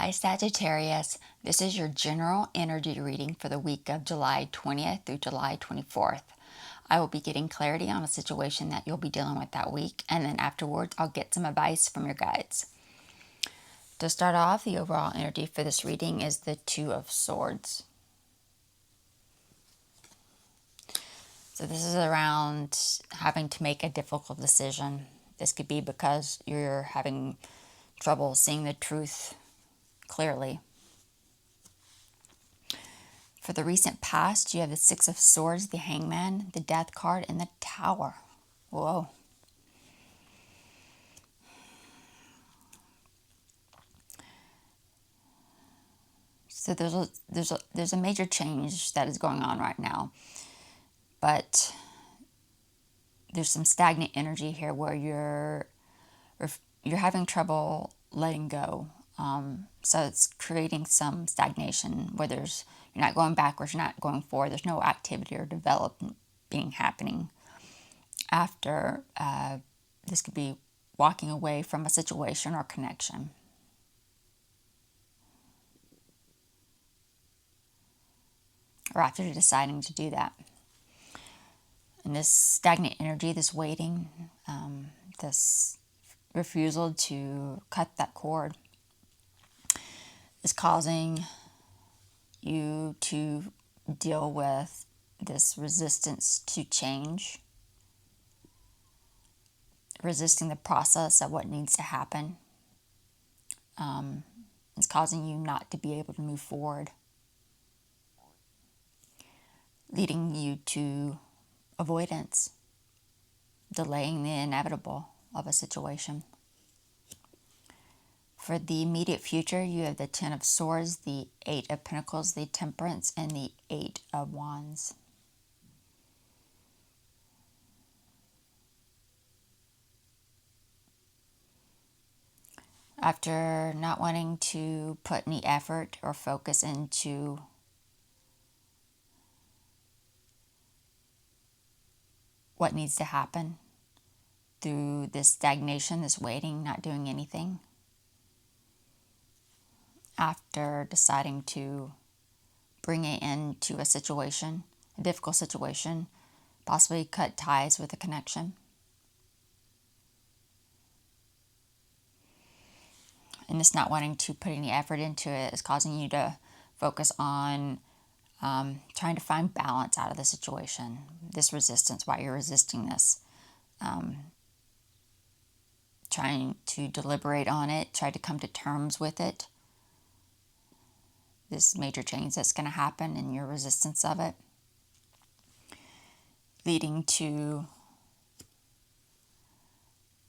Hi Sagittarius, this is your general energy reading for the week of July 20th through July 24th. I will be getting clarity on a situation that you'll be dealing with that week, and then afterwards I'll get some advice from your guides. To start off, the overall energy for this reading is the Two of Swords. So this is around having to make a difficult decision. This could be because you're having trouble seeing the truth clearly. For the recent past, you have the Six of Swords, the Hangman, the Death card, and the Tower. Whoa. So there's a major change that is going on right now, but there's some stagnant energy here where you're having trouble letting go. So it's creating some stagnation where you're not going backwards, you're not going forward. There's no activity or development happening. After this could be walking away from a situation or connection. Or after deciding to do that. And this stagnant energy, this waiting, this refusal to cut that cord is causing you to deal with this resistance to change, resisting the process of what needs to happen. It's causing you not to be able to move forward, leading you to avoidance, delaying the inevitable of a situation. For the immediate future, you have the Ten of Swords, the Eight of Pentacles, the Temperance, and the Eight of Wands. After not wanting to put any effort or focus into what needs to happen through this stagnation, this waiting, not doing anything, after deciding to bring it into a situation, a difficult situation, possibly cut ties with a connection. And this not wanting to put any effort into it is causing you to focus on trying to find balance out of the situation. This resistance, why you're resisting this. Trying to deliberate on it, try to come to terms with it. This major change that's going to happen and your resistance of it. Leading to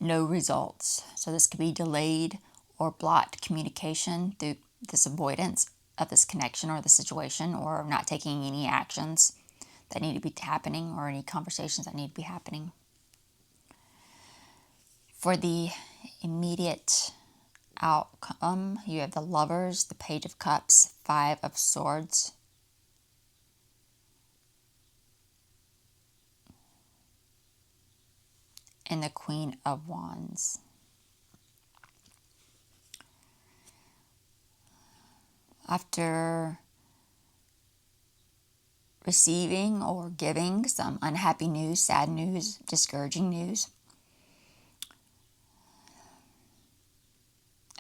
no results. So this could be delayed or blocked communication through this avoidance of this connection or the situation, or not taking any actions that need to be happening or any conversations that need to be happening. For the immediate outcome, you have the Lovers, the Page of Cups, Five of Swords, and the Queen of Wands. After receiving or giving some unhappy news, sad news, discouraging news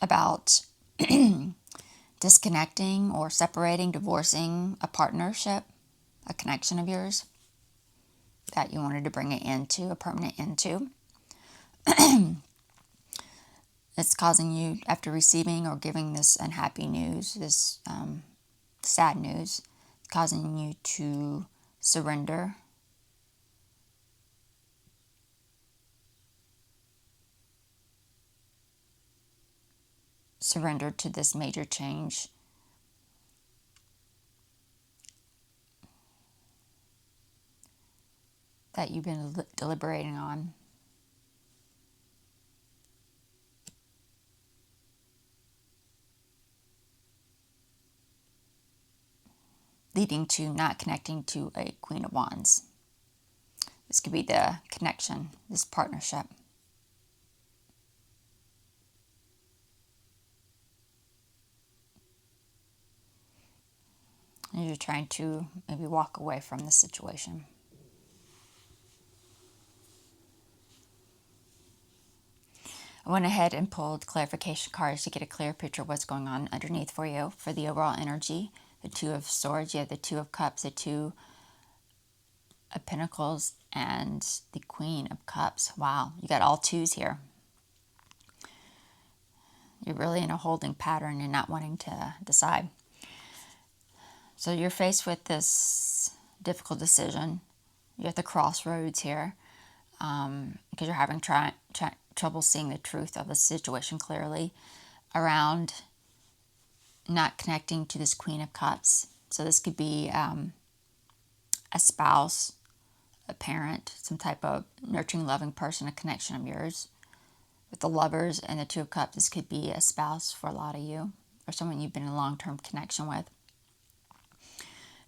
about disconnecting or separating, divorcing a partnership, a connection of yours that you wanted to bring it into, a permanent end to. It's causing you, after receiving or giving this unhappy news, this sad news, causing you to surrender. Surrender to this major change. That you've been deliberating on. Leading to not connecting to a Queen of Wands. This could be the connection, this partnership. as you're trying to maybe walk away from the situation. I went ahead and pulled clarification cards to get a clear picture of what's going on underneath for you. For the overall energy, the Two of Swords, you have the Two of Cups, the Two of Pentacles, and the Queen of Cups. Wow, you got all twos here. You're really in a holding pattern and not wanting to decide. So you're faced with this difficult decision. You're at the crossroads here because you're having trouble seeing the truth of the situation clearly around not connecting to this Queen of Cups. So this could be a spouse, a parent, some type of nurturing, loving person, a connection of yours. With the Lovers and the Two of Cups, this could be a spouse for a lot of you, or someone you've been in a long-term connection with.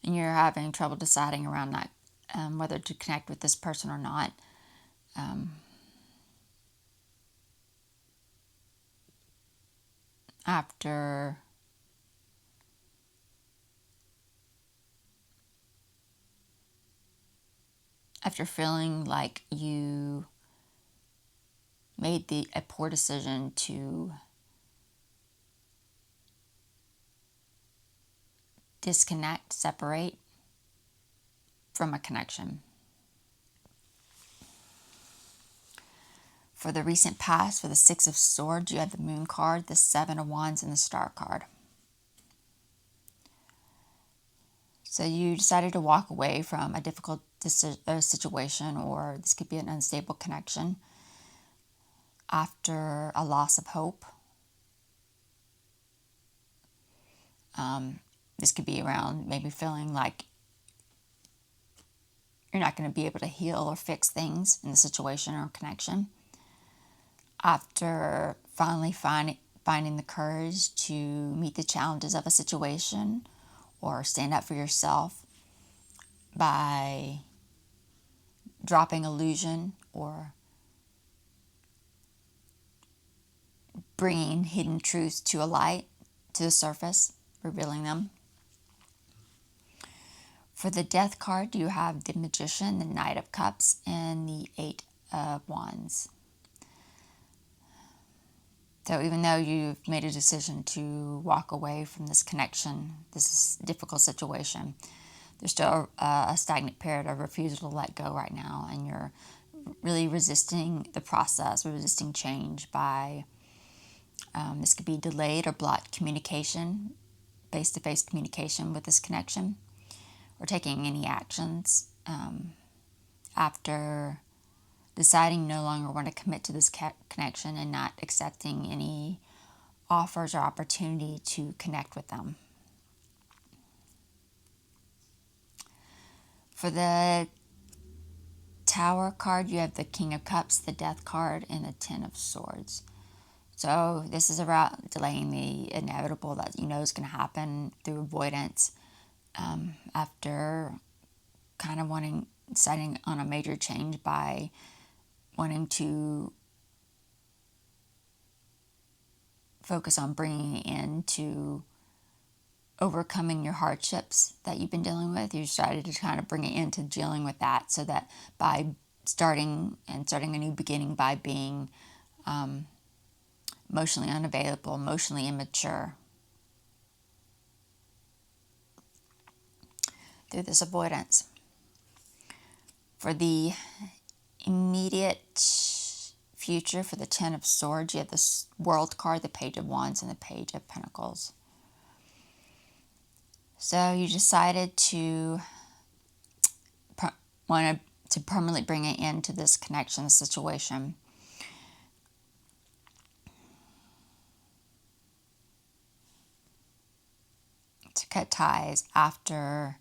And you're having trouble deciding around that, whether to connect with this person or not. After feeling like you made a poor decision to disconnect, separate from a connection. For the recent past, for the Six of Swords, you have the Moon card, the Seven of Wands, and the Star card. So you decided to walk away from a difficult situation, or this could be an unstable connection after a loss of hope. This could be around maybe feeling like you're not going to be able to heal or fix things in the situation or connection. After finally finding the courage to meet the challenges of a situation or stand up for yourself by dropping illusion or bringing hidden truths to a light, to the surface, revealing them. For the Death card, you have the Magician, the Knight of Cups, and the Eight of Wands. So even though you've made a decision to walk away from this connection, this difficult situation, there's still a stagnant period of refusal to let go right now, and you're really resisting the process, resisting change by, this could be delayed or blocked communication, face-to-face communication with this connection, or taking any actions after deciding no longer want to commit to this connection and not accepting any offers or opportunity to connect with them. For the Tower card, you have the King of Cups, the Death card, and the Ten of Swords. So this is about delaying the inevitable that you know is going to happen through avoidance. After kind of deciding on a major change by wanting to focus on bringing it into overcoming your hardships that you've been dealing with. You decided to kind of bring it into dealing with that, so that by starting a new beginning by being emotionally unavailable, emotionally immature, through this avoidance. For the immediate future, for the Ten of Swords, you have the World card, the Page of Wands, and the Page of Pentacles. So you decided to want to permanently bring it into this connection, this situation. To cut ties after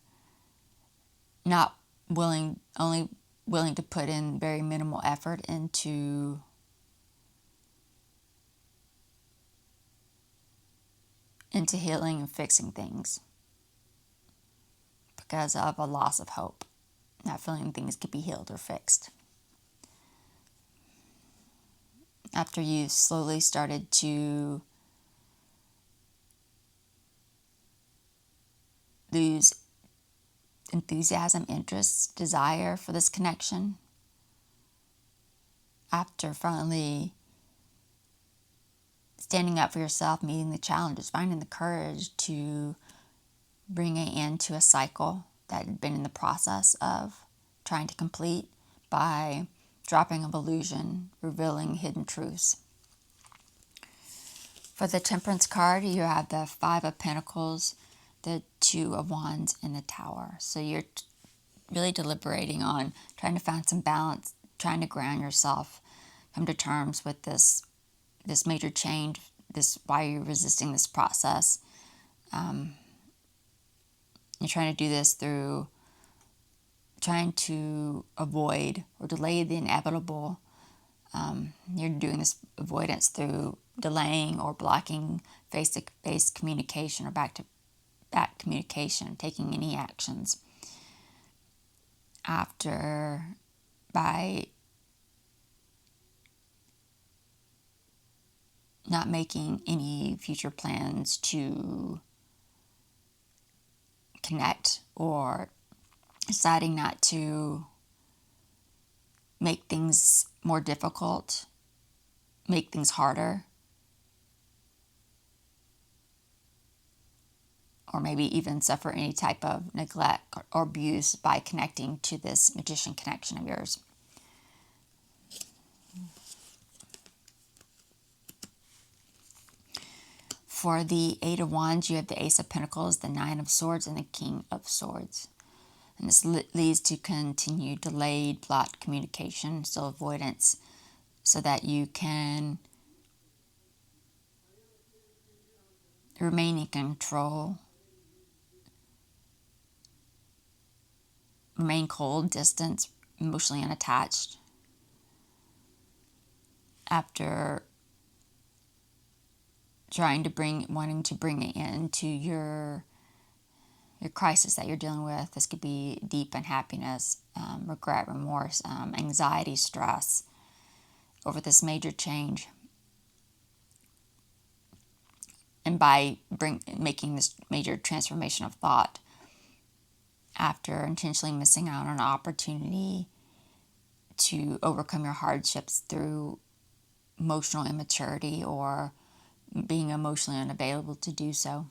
only willing to put in very minimal effort into healing and fixing things because of a loss of hope, not feeling things could be healed or fixed. After you slowly started to lose enthusiasm, interest, desire for this connection. After finally standing up for yourself, meeting the challenges, finding the courage to bring it into a cycle that had been in the process of trying to complete by dropping of illusion, revealing hidden truths. For the Temperance card, you have the Five of Pentacles, the Two of Wands, and the Tower. So you're really deliberating on trying to find some balance, trying to ground yourself, come to terms with this major change, why you're resisting this process. You're trying to do this through trying to avoid or delay the inevitable. You're doing this avoidance through delaying or blocking face-to-face communication or back-to-back communication, taking any actions. By not making any future plans to connect, or deciding not to make things more difficult, make things harder, or maybe even suffer any type of neglect or abuse by connecting to this Magician connection of yours. For the Eight of Wands, you have the Ace of Pentacles, the Nine of Swords, and the King of Swords. And this leads to continued delayed, blocked communication, still avoidance, so that you can remain in control, remain cold, distant, emotionally unattached. After wanting to bring it into your crisis that you're dealing with. This could be deep unhappiness, regret, remorse, anxiety, stress over this major change. And by making this major transformation of thought, after intentionally missing out on an opportunity to overcome your hardships through emotional immaturity or being emotionally unavailable to do so.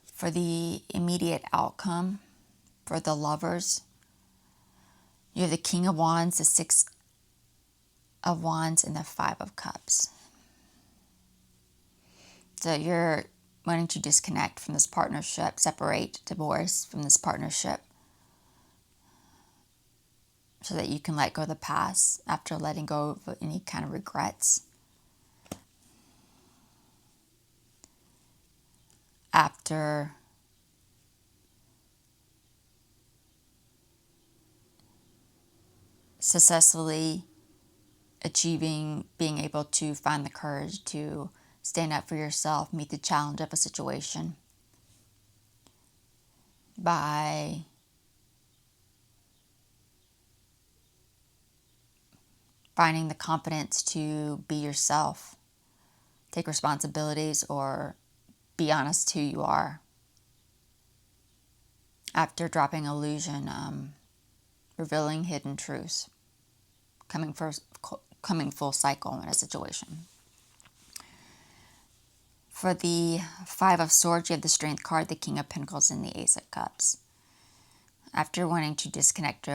For the immediate outcome, for the lovers, you have the King of Wands, the Six of Wands, and the Five of Cups. So you're wanting to disconnect from this partnership, separate, divorce from this partnership, so that you can let go of the past after letting go of any kind of regrets. After successfully being able to find the courage to stand up for yourself, meet the challenge of a situation by finding the confidence to be yourself, take responsibilities, or be honest who you are. After dropping illusion, revealing hidden truths, coming full cycle in a situation. For the Five of Swords, you have the Strength card, the King of Pentacles, and the Ace of Cups. After wanting to disconnect,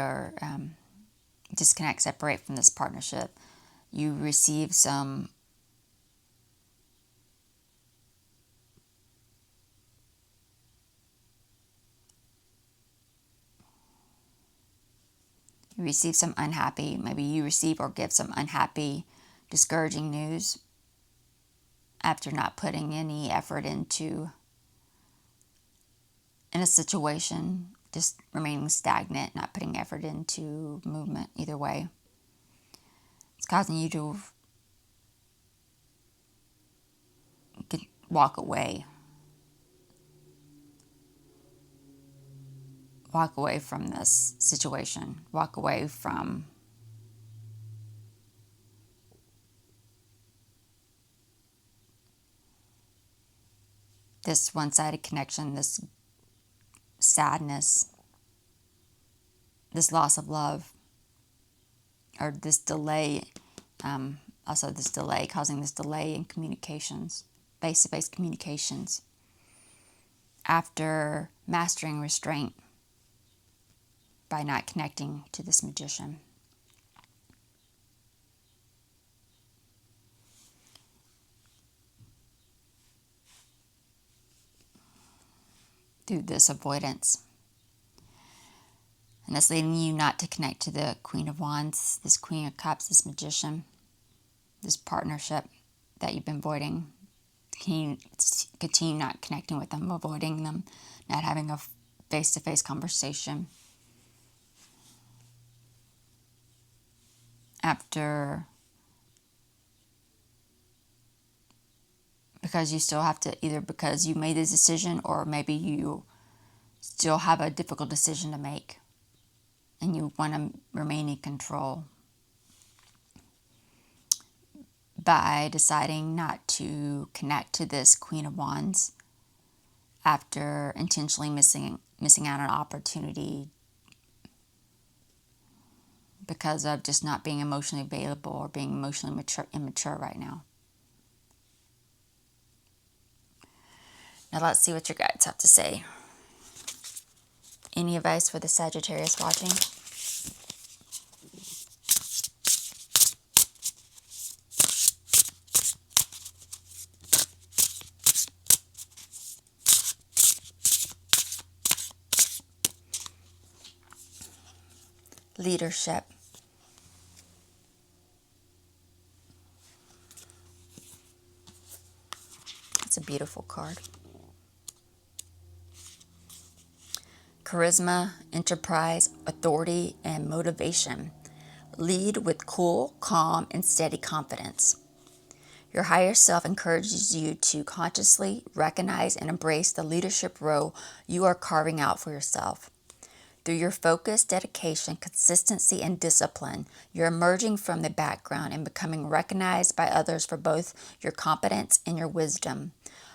separate from this partnership, you receive some maybe you receive or give some unhappy, discouraging news after not putting any effort in a situation, just remaining stagnant, not putting effort into movement. Either way, it's causing you to walk away from this situation, walk away from this one-sided connection, this sadness, this loss of love, or this delay, also this delay, causing this delay in communications, face-to-face communications, after mastering restraint by not connecting to this magician. Through this avoidance. And that's leading you not to connect to the Queen of Wands, this Queen of Cups, this magician, this partnership that you've been avoiding. Continue not connecting with them, avoiding them, not having a face-to-face conversation. Because you still have to, either because you made this decision or maybe you still have a difficult decision to make and you want to remain in control by deciding not to connect to this Queen of Wands after intentionally missing out on an opportunity because of just not being emotionally available or being emotionally immature right now. Now let's see what your guides have to say. Any advice for the Sagittarius watching? Leadership. It's a beautiful card. Charisma, enterprise, authority, and motivation. Lead with cool, calm, and steady confidence. Your higher self encourages you to consciously recognize and embrace the leadership role you are carving out for yourself. Through your focus, dedication, consistency, and discipline, you're emerging from the background and becoming recognized by others for both your competence and your wisdom.